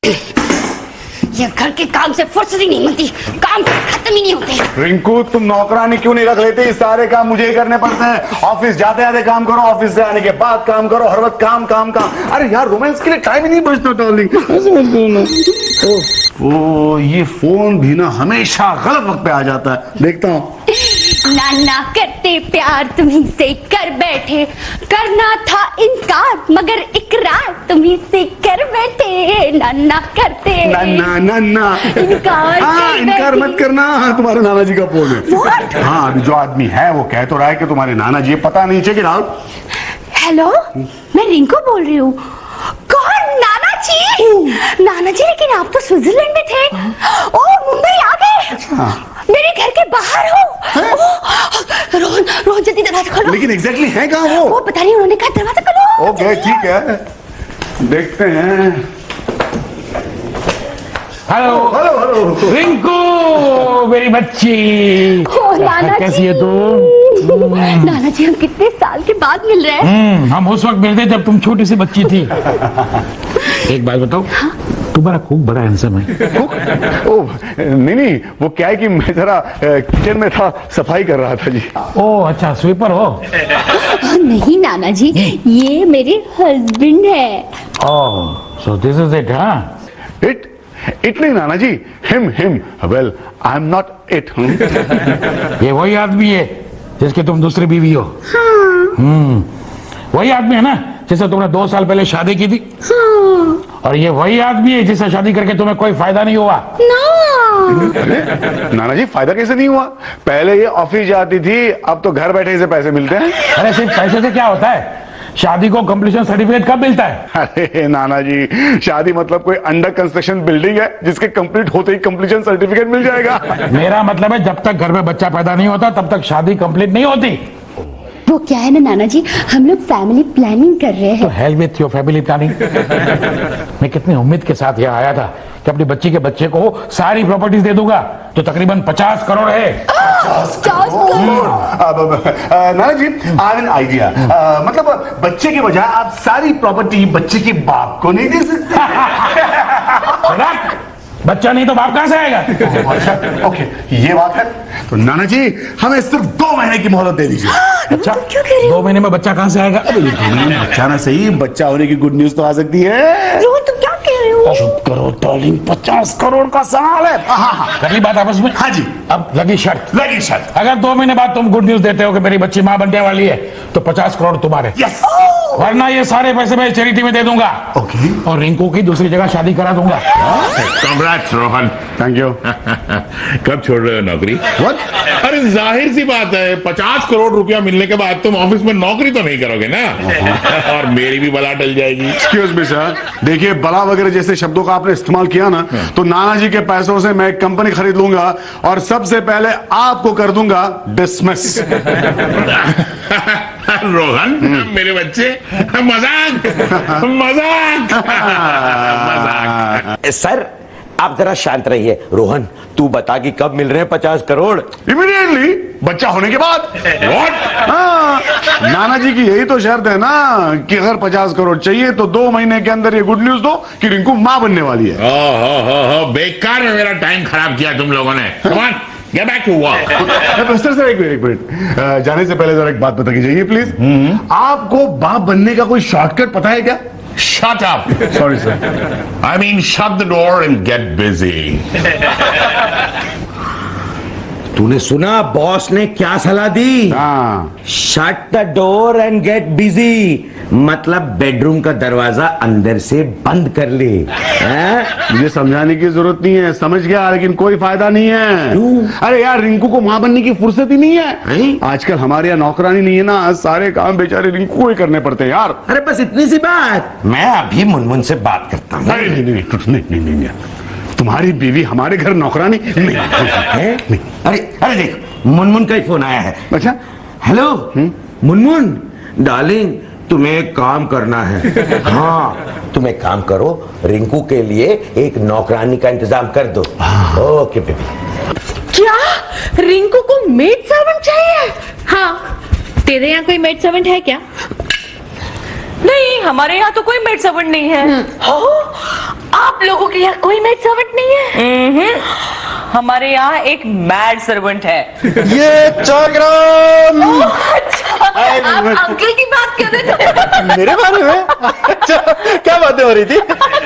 ये घर के काम से फुर्सत ही नहीं मिलती, काम खत्म ही नहीं होते। रिंकू तुम नौकरानी क्यों नहीं रख लेते? सारे काम मुझे ही करने पड़ते हैं। ऑफिस जाते आते काम करो, ऑफिस से आने के बाद काम करो, हर वक्त काम काम काम। अरे यार रोमांस के लिए टाइम ही नहीं बचता डार्लिंग। ऐसे मत करो ना। ओ ये फोन भी ना हमेशा गलत वक्त पे आ जाता है, देखता हूँ। नाना करते प्यार तुम्ही से कर बैठे, करना था इनकार मगर इकरार तुम्ही से कर बैठे। नाना करते नन्ना इनकार हाँ इनकार मत करना। तुम्हारे नाना जी का फोन है। हाँ अभी जो आदमी है वो कह तो रहा है कि तुम्हारे नाना जी, पता नहीं चेक इट आउट। हेलो, मैं रिंकू बोल रही हूँ। कौन? नाना जी? नाना जी लेकिन आप तो स्विट्जरलैंड में थे और मुंबई आ गए। मेरे घर के बाहर हो। रोहन रोहन जल्दी दरवाजा खोलो। लेकिन एग्जैक्टली है कहाँ वो पता नहीं, उन्होंने कहा दरवाजा खोलो। ओके ठीक है, देखते हैं। हेलो हेलो हेलो रिंकू मेरी बच्ची। नाना कैसी जी है तू? नाना जी हम कितने साल के बाद मिल रहे हैं। हम उस वक्त मिलते जब तुम छोटी सी बच्ची थी। एक बात बताओ, तुम्हारा खूब बड़ा हैंडसम है। ओह नहीं वो क्या है कि मैं जरा किचन में था, सफाई कर रहा था जी। ओह अच्छा, स्वीपर हो? नहीं नाना जी, ये मेरे हस्बैंड है। Oh so this is it. हाँ इट नहीं नाना जी, him well I am not it. ये वही आदमी है जिसकी तुम दूसरी बीवी हो? वही आदमी है ना जिससे तुमने 2 साल पहले शादी की थी? और ये वही आदमी है जिससे शादी करके तुम्हें कोई फायदा नहीं हुआ? नाना जी फायदा कैसे नहीं हुआ? पहले ये ऑफिस जाती थी, अब तो घर बैठे इसे पैसे मिलते हैं। अरे सिर्फ पैसे से क्या होता है? शादी को कंप्लीशन सर्टिफिकेट कब मिलता है? अरे नाना जी शादी मतलब कोई अंडर कंस्ट्रक्शन बिल्डिंग है जिसके कंप्लीट होते ही कंप्लीशन सर्टिफिकेट मिल जाएगा। मेरा मतलब है जब तक घर में बच्चा पैदा नहीं होता तब तक शादी कंप्लीट नहीं होती। वो क्या है ना नाना जी, हम लोग फैमिली प्लानिंग कर रहे तो हैं। Hell with your family planning. मैं कितनी उम्मीद के साथ यहाँ आया था कि अपनी बच्ची के बच्चे को सारी प्रॉपर्टीज दे दूंगा, तो तकरीबन 50 करोड़ है। 50 करोड़? नाना जी आई एन आइडिया, मतलब बच्चे के बजाय आप सारी प्रॉपर्टी बच्चे के बाप को नहीं दे सकते? बच्चा नहीं तो बाप कहां से आएगा? अच्छा ओके ये बात है, तो नाना जी हमें सिर्फ 2 महीने की मोहलत दे दीजिए। अच्छा क्यों कह रहे हो? 2 महीने में बच्चा कहां से आएगा? 2 महीने में बच्चा ना सही, बच्चा होने की गुड न्यूज तो आ सकती है। रोहन तुम क्या कह रहे हो? चुप करो डार्लिंग, 50 करोड़ का सवाल है। हाँ कर ली बात आपस में? हाँ जी अब लगी शर्त। लगी शर्त। अगर 2 महीने बाद तुम गुड न्यूज देते हो कि मेरी बच्ची मां बनने वाली है तो 50 करोड़ तुम्हारे, यस। वरना ये सारे पैसे मैं चैरिटी में दे दूंगा। ओके और रिंकू की दूसरी जगह शादी करा दूंगा। कांग्रेट्स रोहन। Thank you. कब छोड़ रहे हो नौकरी? व्हाट? अरे जाहिर सी बात है, 50 करोड़ रुपया मिलने के बाद तुम ऑफिस में नौकरी तो नहीं करोगे ना? और मेरी भी बला टल जाएगी। एक्सक्यूज मी सर, देखिए बला वगैरह जैसे शब्दों का आपने इस्तेमाल किया ना, तो नाना जी के पैसों से मैं एक कंपनी खरीद लूंगा और सबसे पहले आपको कर दूंगा डिसमिस। रोहन मेरे बच्चे, मजाक मजाक मजाक। सर आप जरा शांत रहिए। रोहन तू बता कि कब मिल रहे हैं 50 करोड़? इमीडिएटली, बच्चा होने के बाद। What? हाँ, नाना जी की यही तो शर्त है ना कि अगर 50 करोड़ चाहिए तो 2 महीने के अंदर ये गुड न्यूज दो कि रिंकू मां बनने वाली है। हो बेकार में मेरा टाइम खराब किया तुम लोगों ने। Come on, get back to work. Mister sir एक मिनट, जाने से पहले जरा एक बात बता के जाइए प्लीज। आपको बाप बनने का कोई शॉर्टकट पता है क्या? Shut up. Sorry sir. I mean, shut the door and get busy. तूने सुना बॉस ने क्या सलाह दी? हाँ shut the door and get busy, मतलब बेडरूम का दरवाजा अंदर से बंद कर ले। मुझे समझाने की जरूरत नहीं है, समझ गया, लेकिन कोई फायदा नहीं है। क्यों? अरे यार रिंकू को मां बनने की फुर्सत ही नहीं है। हैं? आजकल हमारे यहाँ नौकरानी नहीं है ना, सारे काम बेचारे रिंकू को ही करने पड़ते हैं यार। अरे बस इतनी सी बात, मैं अभी मुनमुन से बात करता हूँ। नहीं, तुम्हारी बीवी हमारे घर नौकरानी नहीं है? अरे अरे देख मुनमुन का ही फोन आया है। अच्छा हेलो मुनमुन डार्लिंग, तुम्हें एक काम करना है। हाँ तुम एक काम करो, रिंकू के लिए एक नौकरानी का इंतजाम कर दो। Okay baby. क्या रिंकू को मेड सर्वेंट चाहिए? हाँ, तेरे यहाँ कोई मेड सर्वेंट है क्या? नहीं, हमारे यहाँ तो कोई मेड सर्वेंट नहीं है। आप आप लोगों के यहाँ कोई मेड सर्वेंट नहीं है? हमारे यहाँ एक मैड सर्वेंट है। ये 4 ग्राम आप अंकल की बात कर रहे थे? मेरे बारे में। अच्छा, क्या बातें हो रही थी?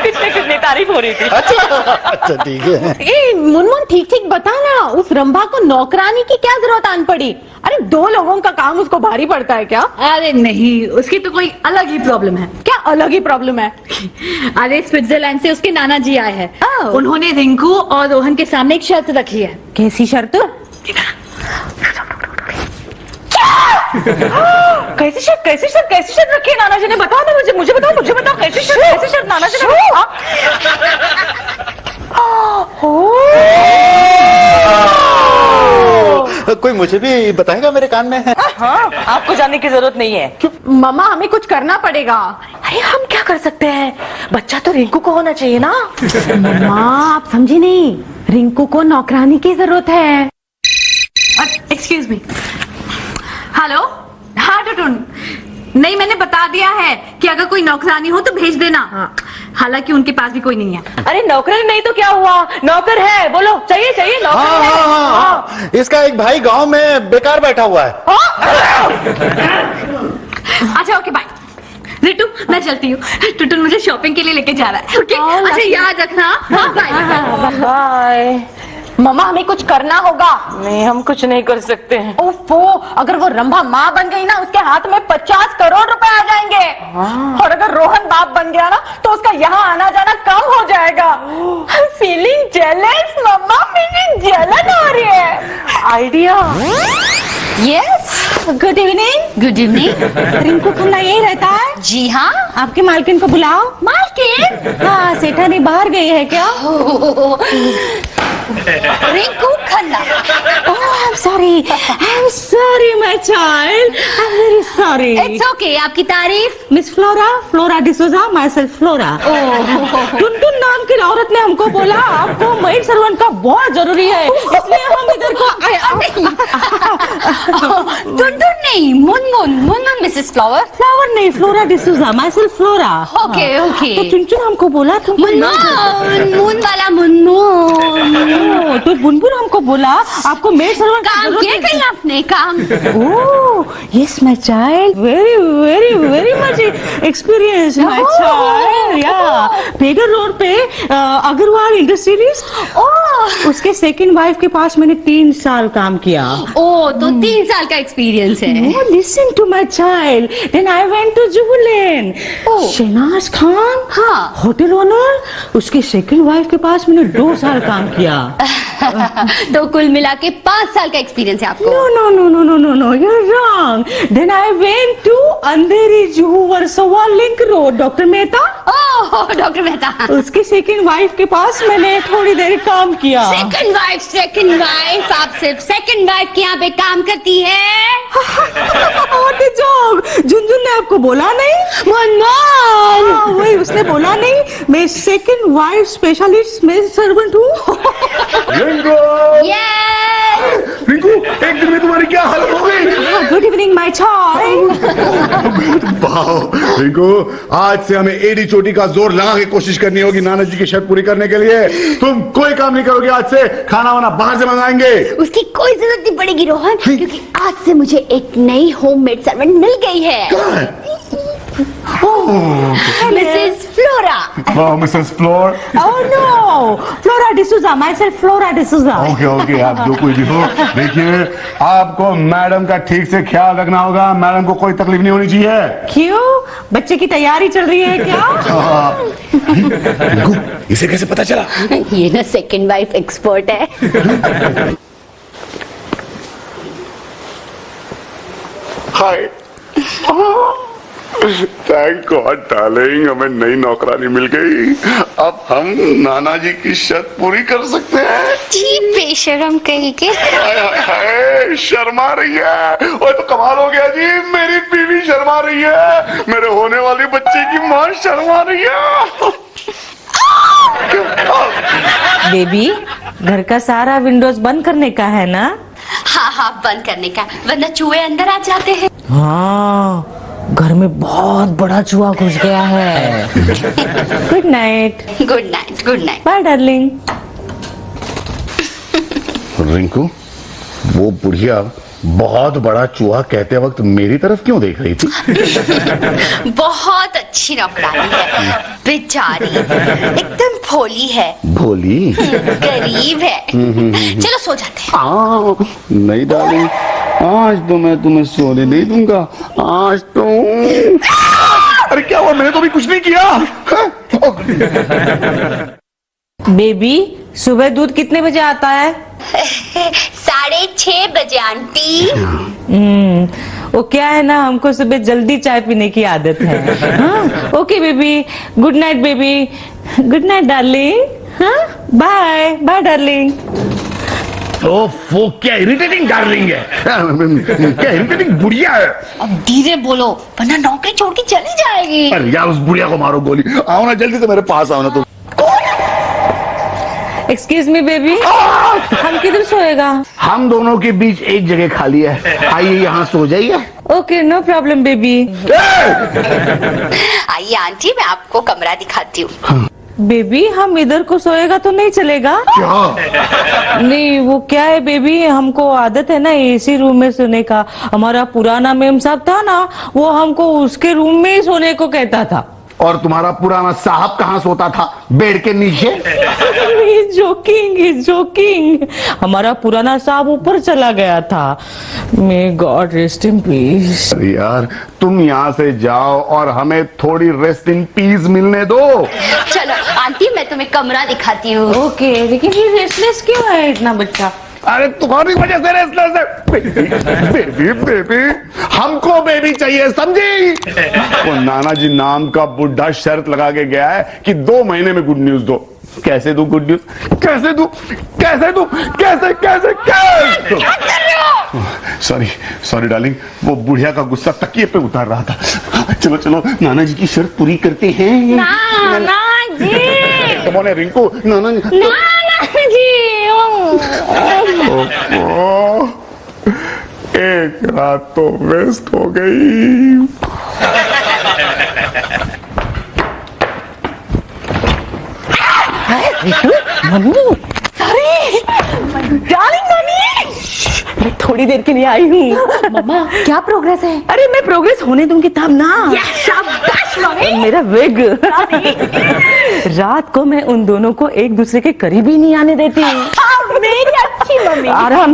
कितनी तारीफ हो रही थी। अच्छा ठीक है। ए मुनमुन ठीक ठीक बता ना, उस रंभा को नौकरानी की क्या जरूरत आन पड़ी? अरे 2 लोगों का काम उसको भारी पड़ता है क्या? अरे नहीं, उसकी तो कोई अलग ही प्रॉब्लम है। क्या अलग ही प्रॉब्लम है? अरे स्विट्जरलैंड से उसके नाना जी आए हैं। Oh. उन्होंने रिंकू और रोहन के सामने एक शर्त रखी है। कैसी शर्त? कैसी शर्त रखी है नाना जी ने? बताओ ना मुझे बताओ कैसी शर्त नाना जी ने? कोई मुझे भी बताएगा मेरे कान में? हाँ, आपको जानने की जरूरत नहीं है। मामा हमें कुछ करना पड़ेगा। अरे हम क्या कर सकते हैं? बच्चा तो रिंकू को होना चाहिए ना। मामा आप समझी नहीं, रिंकू को नौकरानी की जरूरत है। Excuse me. हेलो, हाँ टुटुन, नहीं मैंने बता दिया है कि अगर कोई नौकरानी हो तो भेज देना। हालांकि उनके पास भी कोई नहीं है। अरे नौकर नहीं तो क्या हुआ, नौकर है, बोलो चाहिए नौकर है। हाँ। इसका एक भाई गांव में बेकार बैठा हुआ है। अच्छा ओके बाय। रिटू मैं चलती हूँ, टुटुन मुझे शॉपिंग के लिए लेके जा रहा है। ओके अच्छा याद रखना। हाँ बाय। बाय। मामा हमें कुछ करना होगा। नहीं, हम कुछ नहीं कर सकते हैं। ओफो, अगर वो रंभा माँ बन गई ना, उसके हाथ में 50 करोड़ रुपए आ जाएंगे। और अगर रोहन बाप बन गया ना, तो उसका यहाँ आना जाना कम हो जाएगा। फीलिंग जेलस मम्मा, फीलिंग जलन हो रही है। Idea. Yes, good evening. Good evening. Rinku Khanna यही रहता है? जी हाँ। आपके मालकिन को बुलाओ। मालकिन? हाँ, सेठानी बाहर गई है क्या? Rinku Khanna. Oh, I'm sorry, my child. I'm very sorry. It's okay. आपकी तारीफ? Miss flora D'Souza, myself flora. Tuntun नाम की औरत ने हमको बोला आपको मेड सर्वेंट का बहुत जरूरी है, इसलिए हम इधर को आए। टुनटुन नहीं, मुनमुन मिसेस फ्लावर। फ्लावर नहीं, flora D'Souza, myself flora. Okay okay. तो टुनटुन हमको बोला तुम मुनमुन वाला मुनमुन। तो बुनबुन हमको बोला आपको मेड सर्वेंट काम किया कहीं आपने? काम? Oh, yes, my child. Very much experience, my child. Yeah. पेगर रोड पे अग्रवाल इंडस्ट्रियलिस्ट। उसके सेकंड वाइफ के पास मैंने 3 साल काम किया। ओ, तो 3 साल का एक्सपीरियंस है। Oh, listen to my child. Then I went to जुबुलैंड। Shehnaaz Khan, हाँ। होटल ओनर, उसकी सेकंड वाइफ के पास मैंने 2 साल काम किया। तो कुल मिला के 5 साल का एक्सपीरियंस है आपको। No, you're wrong. Then I went to Andheri Juhu Versova link road, doctor Mehta. Oh doctor Mehta. उसकी सेकंड वाइफ के पास मैंने थोड़ी देर काम किया। सेकंड वाइफ, आप सिर्फ सेकंड वाइफ के यहाँ पे काम करती है? What a joke! झुनझुन ने आपको बोला नहीं? मुनमुन। वही उसने बोला नहीं, मैं सेकंड वाइफ स्पेशलिस्ट में सर्वेंट हूँ। रिंकू, यस। रिंकू, एक दिन में तुम्हारी क्या हालत हो गई? Good evening my child. वाह रिंकू, आज से हमें एडी चोटी का जोर लगा के कोशिश करनी होगी नाना जी की शर्त पूरी करने के लिए। तुम कोई काम नहीं करोगे आज से, खाना वाना बाहर से मंगाएंगे। उसकी कोई जरूरत नहीं पड़ेगी रोहन, क्योंकि आज से मुझे एक नई होममेड सर्वेंट मिल गई है। Mrs flora. Mrs floor. Oh no, flora D'Souza, myself flora D'Souza. Okay, आप जो कोई भी हो, देखिए आपको मैडम का ठीक से ख्याल रखना होगा। मैडम को कोई तकलीफ नहीं होनी चाहिए। क्यों? बच्चे की तैयारी चल रही है क्या? रिंकू, इसे कैसे पता चला? ये ना सेकंड वाइफ एक्सपर्ट है। हाय, थैंक गॉड डार्लिंग, हमें नई नौकरानी मिल गई। अब हम नाना जी की शर्त पूरी कर सकते हैं। जी बेशरम कहीं के। हाय हाय हाय, शर्मा रही है। ओए तो कमाल हो गया जी, मेरी बीवी शर्मा रही है, मेरे होने वाले बच्चे की माँ शर्मा रही है। बेबी, घर का सारा विंडोज बंद करने का है ना? हाँ बंद करने का, वरना चूहे अंदर आ जाते हैं। हाँ, घर में बहुत बड़ा चूहा घुस गया है। Good night. Good night, good night. Bye darling. Rinku, वो बुढ़िया बहुत बड़ा चूहा कहते वक्त मेरी तरफ क्यों देख रही थी? बहुत अच्छी नौकरानी है, बेचारी एकदम भोली है, भोली? गरीब है। चलो सो जाते हैं। नहीं डार्लिंग, आज तो मैं तुम्हें सोने नहीं दूंगा। आज तो अरे क्या हुआ? मैंने तो अभी कुछ नहीं किया। बेबी, सुबह दूध कितने बजे आता है? 6:30 बजे आंटी। वो क्या है ना, हमको सुबह जल्दी चाय पीने की आदत है। हाँ, okay baby, good night baby, good night darling. हाँ, बाय बाय डार्लिंग। वो क्या इरिटेटिंग डार्लिंग है, क्या इरिटेटिंग बुढ़िया है। अब धीरे बोलो वरना नौकरी छोड़ के चली जाएगी। अरे यार, उस बुढ़िया को मारो गोली। आओ ना, जल्दी से मेरे पास आओ ना तुम। एक्सक्यूज मी बेबी, हम किधर सोएगा? हम दोनों के बीच एक जगह खाली है, आइए यहाँ सो जाइए। Okay, no problem baby. आइए आंटी, मैं आपको कमरा दिखाती हूँ। बेबी, हम इधर को सोएगा तो नहीं चलेगा? क्या? नहीं, वो क्या है बेबी, हमको आदत है ना एसी रूम में सोने का। हमारा पुराना मेम साहब था ना, वो हमको उसके रूम में ही सोने को कहता था। और तुम्हारा पुराना साहब कहाँ सोता था? बेड के नीचे? जोकिंग। हमारा पुराना साहब ऊपर चला गया था। May God rest in peace. अरे यार, तुम यहाँ से जाओ और हमें थोड़ी रेस्ट इन पीस मिलने दो। चलो आंटी, मैं तुम्हें कमरा दिखाती हूँ। ओके, लेकिन ये रेस्टलेस क्यों है इतना बच्चा? अरे तुम्हारी वजह से रेस्टलेस है। बेबी, हमको बेबी चाहिए, समझी? वो नाना जी नाम का बुढ़ा शर्त लगा के गया है कि 2 महीने में गुड न्यूज दो। कैसे दूं गुड न्यूज? कैसे? सॉरी डार्लिंग, वो बुढ़िया का गुस्सा तकिए पे उतार रहा था। चलो नाना जी की शर्त पूरी करते हैं। नाना जी। कम ऑन रिंकू, नाना जी। एक रात तो वेस्ट हो गई। मम्मी, डार्लिंग मम्मी, मैं थोड़ी देर के लिए आई हूँ। मम्मा, क्या प्रोग्रेस है? अरे मैं प्रोग्रेस होने दूंगी तब ना। शाबाश मम्मी। मेरा विग। रात को मैं उन दोनों को एक दूसरे के करीब ही नहीं आने देती। मेरी अच्छी मम्मी। आराम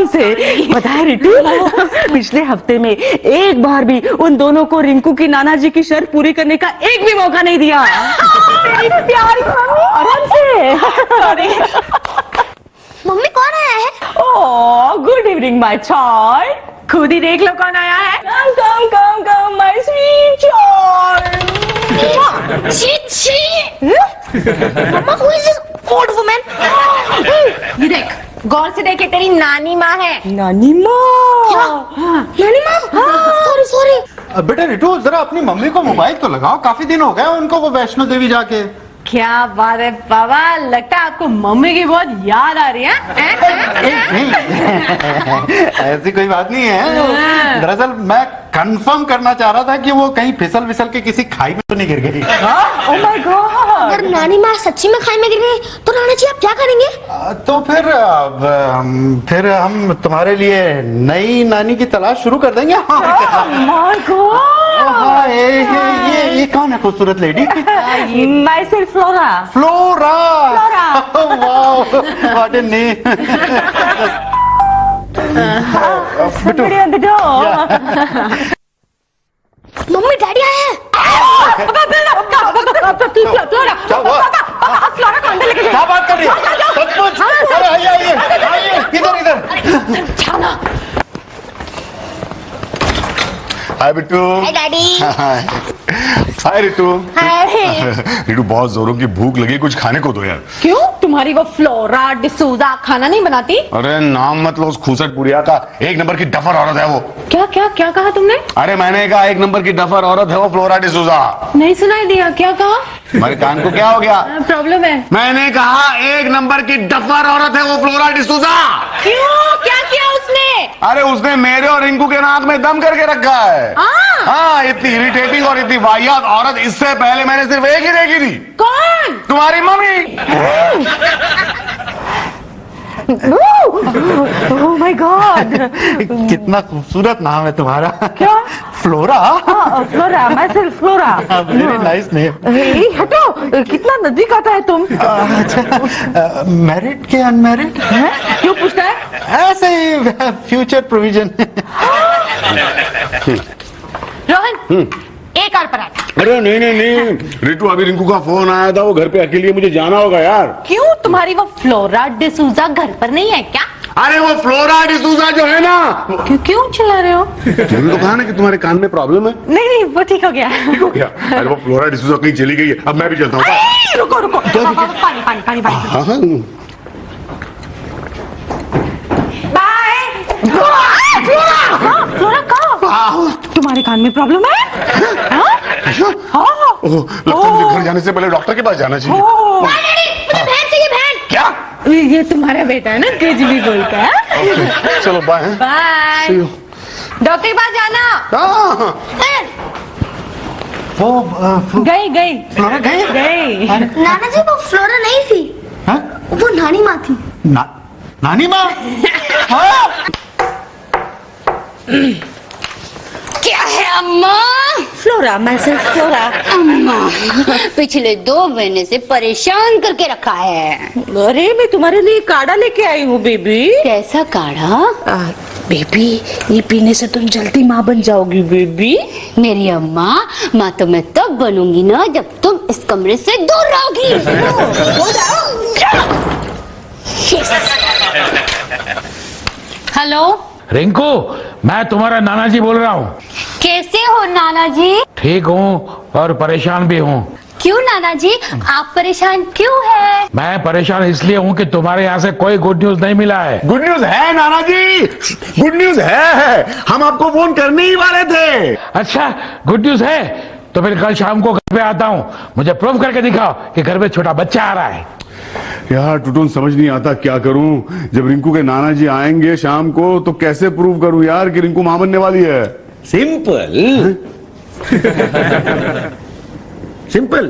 से। पता है रितु, पिछले हफ्ते में एक बार भी उन दोनों को रिंकू की नाना जी की शर्त पूरी करने का एक भी मौका नहीं दिया। मेरी प्यारी मम्मी। आराम से। मम्मी कौन आया है? Oh, good evening my child. खुद ही देख लो कौन आया है। Come my sweet child. छी। Mamma, who is this old woman? ये देख, गौर से देखे, तेरी नानी माँ है। नानी माँ? नानी माँ? सॉरी। बेटा रिटू, जरा अपनी मम्मी को मोबाइल तो लगाओ, काफी दिन हो गए उनको वो वैष्णो देवी जाके। क्या बात है बाबा, लगता है आपको मम्मी की बहुत याद आ रही है। ऐसी कोई बात नहीं है। दरअसल मैं कंफर्म करना चाह रहा था कि वो कहीं फिसल के किसी खाई में तो नहीं गिर गई। Oh my God. अगर नानी माँ सच्ची में खाई में गिर गई तो नाना जी आप क्या करेंगे? तो फिर हम तुम्हारे लिए नई नानी की तलाश शुरू कर देंगे। My God. ये कौन है खूबसूरत lady? My self flora. Wow, what a name. Somebody on the door. Mummy, daddy आए हैं। क्या बात कर रही है? सचमुच? अरे आइए, इधर। Hi Bittu. Hi daddy. Hi Ritu. Hi. Ritu, बहुत जोरों की भूख लगी, कुछ खाने को दो यार। क्यों, तुम्हारी वो फ्लोरा डिसूजा खाना नहीं बनाती? अरे नाम मत लो उस खूसट पुड़िया का, 1 नंबर की डफर औरत है वो। क्या कहा तुमने? अरे मैंने कहा 1 नंबर की डफर औरत है वो फ्लोरा डिसूजा। नहीं सुनाई दिया, क्या कहा? हमारे कान को क्या हो गया? प्रॉब्लम है। मैंने कहा 1 नंबर की डफर औरत है वो फ्लोरा डिसूजा। क्यों, क्या किया उसने? अरे उसने मेरे और रिंकू के नाक में दम करके रखा है। हाँ, इतनी इरिटेटिंग और इतनी वाहियात औरत इससे पहले मैंने सिर्फ एक ही देखी थी। कौन? तुम्हारी मम्मी। ओह माय गॉड, कितना खूबसूरत नाम है तुम्हारा। क्या? Flora. Flora, myself Flora. Very nice name. Hey हटो, कितना नजदीक आता है तुम। अच्छा, मैरिड के अनमैरिड? क्यों पूछता है? ऐसे ही फ्यूचर प्रोविजन। रोहन, एक और पराठा। अरे नहीं नहीं नहीं रितु, अभी रिंकू का फोन आया था, वो घर पे अकेली है, मुझे जाना होगा यार। क्यों, तुम्हारी वो फ्लोरा डिसूजा घर पर नहीं है क्या? अरे वो फ्लोरा डिसूजा जो है ना। क्यों चिल्ला रहे हो? तुमने तो कहा ना कि तुम्हारे कान में प्रॉब्लम है। नहीं नहीं, वो ठीक हो गया। ठीक हो गया। अरे वो फ्लोरा डिसूजा कहीं चली गई है, अब मैं भी चलता हूँ। रुको रुको, पानी पानी पानी पानी। हाँ हाँ बाय। फ्लोरा कहाँ? तुम्हारे कान में प्रॉब्लम है? ओह, लगता है मुझे घर जाने से पहले डॉक्टर के पास जाना चाहिए। मुझे बहन चाहिए, बहन। क्या? ये तुम्हारा बेटा है ना, केजली बोलता है। ओके, चलो bye. Bye. See you। Doctor के पास जाना। हाँ। वो गई गई फ्लोरा गए? गई। नाना जी, वो फ्लोरा नहीं थी, हाँ? वो नानी माँ थी। नानी माँ? हाँ? क्या है अम्मा? Flora, myself flora. अम्मा, पिछले 2 महीने से परेशान करके रखा है। अरे मैं तुम्हारे लिए काढ़ा लेके आई हूँ बेबी। कैसा काढ़ा? बेबी, ये पीने से तुम जल्दी माँ बन जाओगी बेबी। मेरी अम्मा, माँ तो मैं तब बनूंगी ना जब तुम इस कमरे से दूर रहोगी। हेलो रिंकू, मैं तुम्हारा नाना जी बोल रहा हूँ। कैसे हो नाना जी? ठीक हूँ और परेशान भी हूँ। क्यों नाना जी, आप परेशान क्यों हैं? मैं परेशान इसलिए हूँ कि तुम्हारे यहाँ से कोई गुड न्यूज नहीं मिला है। गुड न्यूज है नाना जी, गुड न्यूज है। हम आपको फोन करने ही वाले थे। अच्छा, गुड न्यूज है तो फिर कल शाम को घर पे आता हूँ। मुझे प्रूव करके दिखाओ कि घर पे छोटा बच्चा आ रहा है। यार टुटुन, समझ नहीं आता क्या करूं। जब रिंकू के नाना जी आएंगे शाम को तो कैसे प्रूव करूं यार कि रिंकू मां बनने वाली है। सिंपल। सिंपल।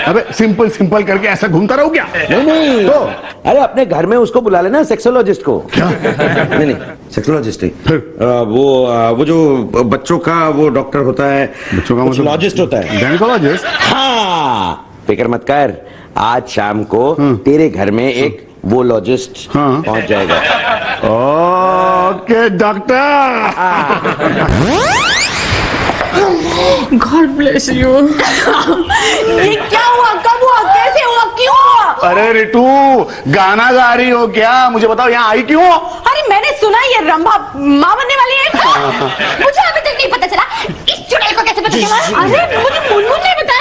अबे सिंपल सिंपल करके ऐसा घूमता रहूं क्या? नहीं तो अरे अपने घर में उसको बुला लेना, सेक्सोलॉजिस्ट को। क्या? नहीं सेक्सोलॉजिस्ट नहीं, वो जो बच्चों का वो डॉक्टर होता है, बच्चों का मतलब लॉजिस्ट होता है। गायनेकोलॉजिस्ट? हाँ, फिक्र मत कर, आज शाम को तेरे घर में एक वो लॉजिस्ट पहुंच जाएगा। Okay doctor. God bless you. ये क्या हुआ, कब हुआ, कैसे हुआ, क्यों हुआ? अरे रितु, गाना गा रही हो क्या? मुझे बताओ यहाँ आई क्यों हो? अरे मैंने सुना ये रंभा माँ बनने वाली है। मुझे अभी तक नहीं पता चला। इस चुड़ैल को कैसे पता चला? अरे मुझे मुनमुन ने बताया।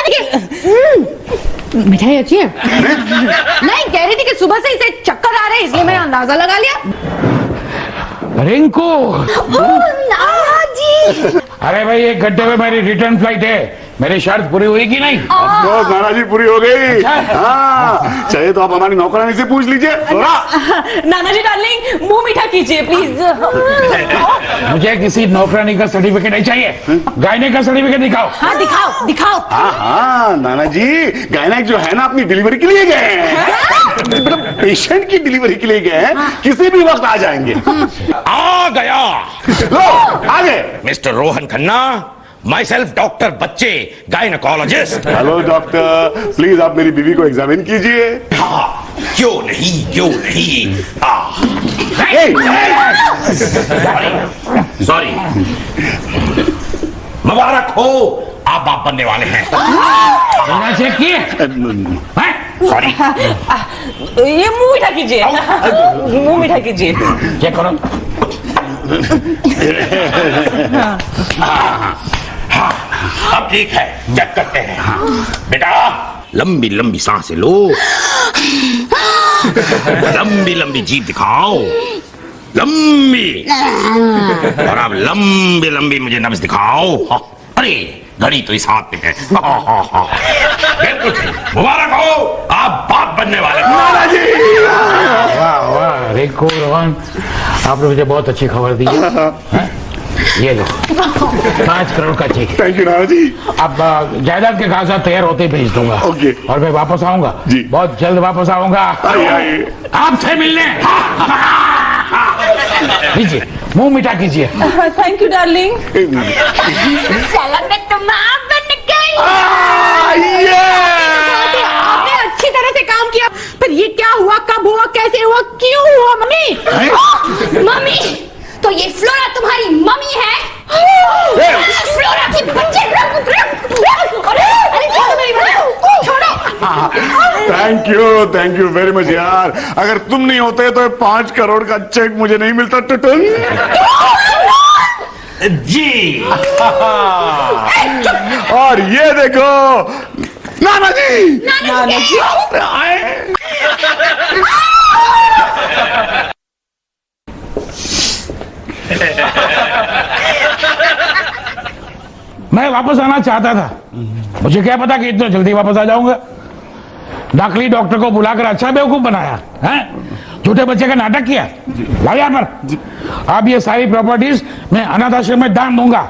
मिठाई अच्छी है। नहीं, कह रही थी कि सुबह से इसे चक्कर आ रहे हैं, इसलिए मैंने अंदाजा लगा लिया। रिंकू, नाना जी। अरे भाई, एक घंटे में मेरी रिटर्न फ्लाइट है। मेरी शर्त पूरी हुई कि नहीं? बस नाना जी, पूरी हो गई। हाँ, चाहिए तो आप हमारी नौकरानी से पूछ लीजिए। नाना जी डार्लिंग, मुंह मीठा कीजिए प्लीज। मुझे किसी नौकरानी का सर्टिफिकेट नहीं चाहिए। गायने का सर्टिफिकेट दिखाओ। हाँ दिखाओ दिखाओ। हाँ हाँ नाना जी, गायनेक जो है ना अपनी डिलीवरी के लिए गए हैं। मतलब पेशेंट की डिलीवरी के लिए गए हैं, किसी भी वक्त आ जाएंगे। आ गया लो आ गए। Mister Rohan Khanna, my self doctor बच्चे, गायनेकोलॉजिस्ट। हेलो डॉक्टर, प्लीज आप मेरी बीवी को एग्जामिन कीजिए। क्यों नहीं, क्यों नहीं। सॉरी, मुबारक हो, आप बाप बनने वाले हैं। बिना चेक किए? सॉरी, ये मुंह मीठा कीजिए, मुंह मीठा कीजिए। चेक करो। अब ठीक है, चेक करते हैं। बेटा, लंबी लंबी सांसें लो, लंबी लंबी जीभ दिखाओ, लंबी, और अब लंबी लंबी मुझे नब्ज दिखाओ। अरे घड़ी तो इस हाथ में है। बिल्कुल सही, मुबारक हो, आप बाप बनने वाले हैं। वाह वाह, रिंकू, रोहन, आपने मुझे बहुत अच्छी खबर दी है। हैं? ये लो 5 करोड़ का चेक। थैंक यू नाना जी। अब जायदाद के कागजात तैयार होते ही भेज दूंगा। ओके। और मैं वापस आऊंगा जी। बहुत जल्द वापस आऊंगा आइए। आपसे मिलने। लीजिए मुंह मीठा कीजिए। Thank you darling. साला मैं तो माँ बन गई। आपने अच्छी तरह से काम किया, पर ये क्या हुआ, कब हुआ, कैसे हुआ, क्यों हुआ मम्मी? मम्मी तो ये फ्लोरा तुम्हारी मम्मी है? फ्लोरा की बच्चे अरे छोड़ो मेरी मम्मी, छोड़ो। थैंक यू वेरी मच यार। अगर तुम नहीं होते तो 5 करोड़ का चेक मुझे नहीं मिलता टुटन। जी। और ये देखो नाना जी। नाना जी मैं वापस आना चाहता था, मुझे क्या पता कि इतना जल्दी वापस आ जाऊंगा। नकली डॉक्टर को बुलाकर अच्छा बेवकूफ बनाया है, झूठे बच्चे का नाटक किया। लाओ यहाँ पर। अब ये सारी प्रॉपर्टीज मैं अनाथ आश्रम में दान दूंगा।